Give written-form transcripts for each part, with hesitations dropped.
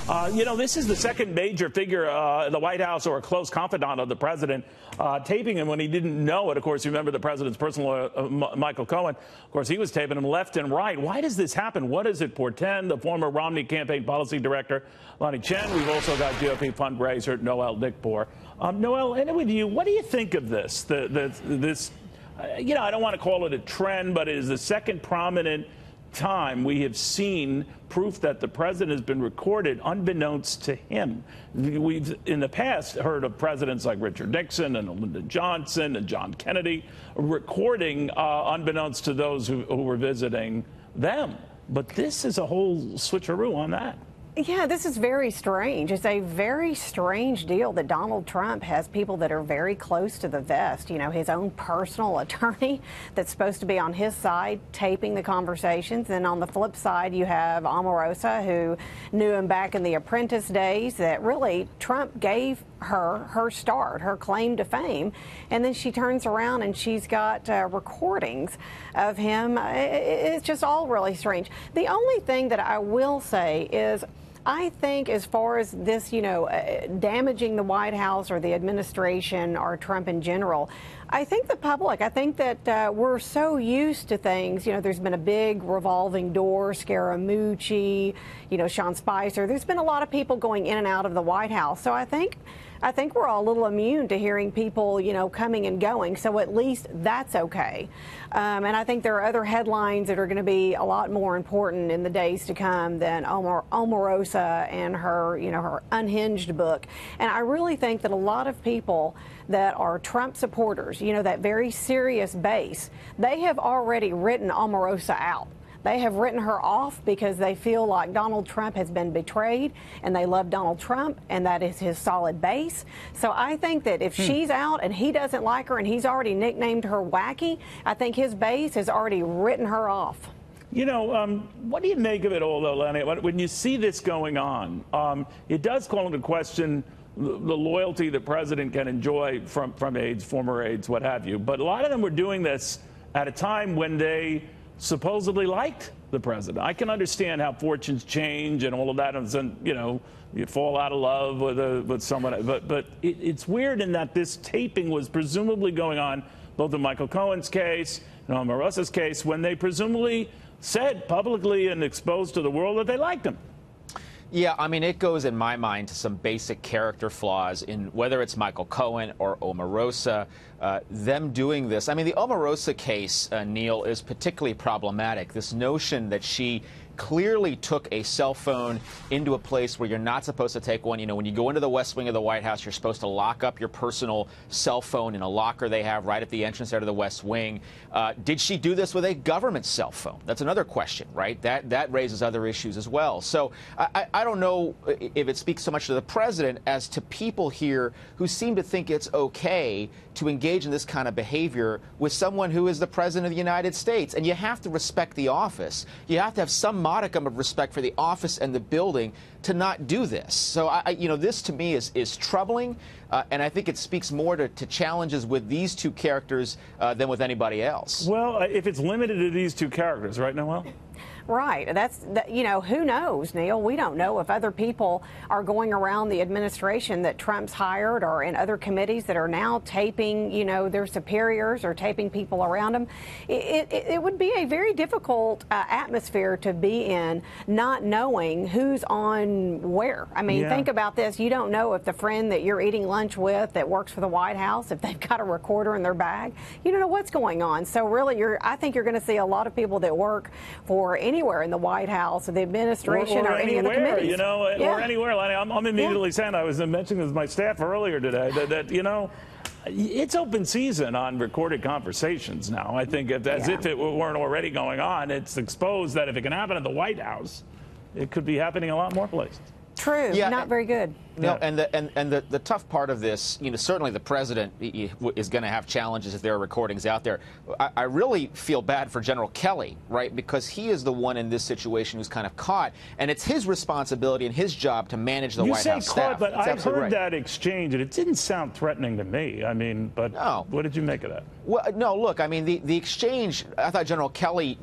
This is the second major figure in the White House or a close confidant of the president taping him when he didn't know it. Of course, you remember the president's personal lawyer, Michael Cohen. Of course, he was taping him left and right. Why does this happen? What does it portend? The former Romney campaign policy director, Lonnie Chen. We've also got GOP fundraiser, Noelle Nikpour. Noelle, ending with you, what do you think of this? I don't want to call it a trend, but it is the second prominent time we have seen proof that the president has been recorded unbeknownst to him. We've in the past heard of presidents like Richard Nixon and Lyndon Johnson and John Kennedy recording unbeknownst to those who were visiting them. But this is a whole switcheroo on that. Yeah, this is very strange. It's a very strange deal that Donald Trump has people that are very close to the vest. You know, his own personal attorney that's supposed to be on his side taping the conversations. And on the flip side, you have Omarosa, who knew him back in the Apprentice days, that really Trump gave her start, her claim to fame. And then she turns around and she's got recordings of him. It's just all really strange. The only thing that I will say is, I think as far as this, damaging the White House or the administration or Trump in general, I think the public, I think that we're so used to things. There's been a big revolving door, Scaramucci, Sean Spicer. There's been a lot of people going in and out of the White House. So I think we're all a little immune to hearing people, coming and going. So at least that's okay. And I think there are other headlines that are going to be a lot more important in the days to come than Omarosa and her, her unhinged book. And I really think that a lot of people that are Trump supporters, that very serious base, they have already written Omarosa out. They have written her off because they feel like Donald Trump has been betrayed and they love Donald Trump and that is his solid base. So I think that if she's out and he doesn't like her and he's already nicknamed her wacky, I think his base has already written her off. What do you make of it all, though, Lenny? When you see this going on, it does call into question the loyalty the president can enjoy from aides, former aides, what have you. But a lot of them were doing this at a time when they supposedly liked the president. I can understand how fortunes change and all of that, and you fall out of love with someone. But it's weird in that this taping was presumably going on both in Michael Cohen's case and Omarosa's case when they presumably said publicly and exposed to the world that they liked him. Yeah, I mean, it goes in my mind to some basic character flaws in whether it's Michael Cohen or Omarosa, them doing this. I mean, the Omarosa case, Neil, is particularly problematic. This notion that she clearly took a cell phone into a place where you're not supposed to take one. When you go into the West Wing of the White House, you're supposed to lock up your personal cell phone in a locker they have right at the entrance out of the West Wing. Did she do this with a government cell phone? That's another question, right? That raises other issues as well. So I don't know if it speaks so much to the president as to people here who seem to think it's okay to engage in this kind of behavior with someone who is the president of the United States. And you have to respect the office. You have to have some modicum of respect for the office and the building to not do this. So, this to me is troubling, and I think it speaks more to challenges with these two characters than with anybody else. Well, if it's limited to these two characters, right, Noelle? Right. Who knows, Neil? We don't know if other people are going around the administration that Trump's hired or in other committees that are now taping, their superiors or taping people around them. It would be a very difficult atmosphere to be in, not knowing who's on where. I mean, Think about this. You don't know if the friend that you're eating lunch with that works for the White House, if they've got a recorder in their bag, you don't know what's going on. So really, I think you're going to see a lot of people that work for anywhere in the White House or the administration or any of the committees. Or anywhere. Lenny, I'm immediately saying, I was mentioning this to my staff earlier today, that it's open season on recorded conversations now. I think if it weren't already going on, it's exposed that if it can happen at the White House, it could be happening a lot more places. True. Yeah, not very good. No, and the tough part of this, certainly the president is going to have challenges if there are recordings out there. I really feel bad for General Kelly, right, because he is the one in this situation who's kind of caught, and it's his responsibility and his job to manage the White House staff. You say caught, but I've heard that exchange, and it didn't sound threatening to me. I mean, but what did you make of that? Well, no, look, I mean, the exchange, I thought General Kelly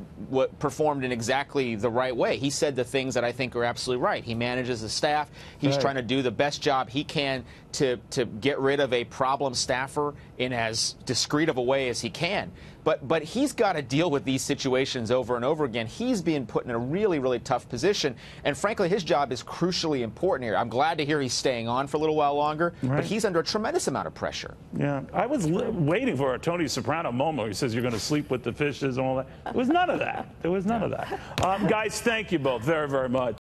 performed in exactly the right way. He said the things that I think are absolutely right. He manages the staff. staff. He's Right. trying to do the best job he can to get rid of a problem staffer in as discreet of a way as he can. But he's got to deal with these situations over and over again. He's being put in a really, really tough position. And frankly, his job is crucially important here. I'm glad to hear he's staying on for a little while longer, Right. but he's under a tremendous amount of pressure. Yeah, I was waiting for a Tony Soprano moment where he says you're going to sleep with the fishes and all that. There was none of that. There was none of that. Guys, thank you both very, very much.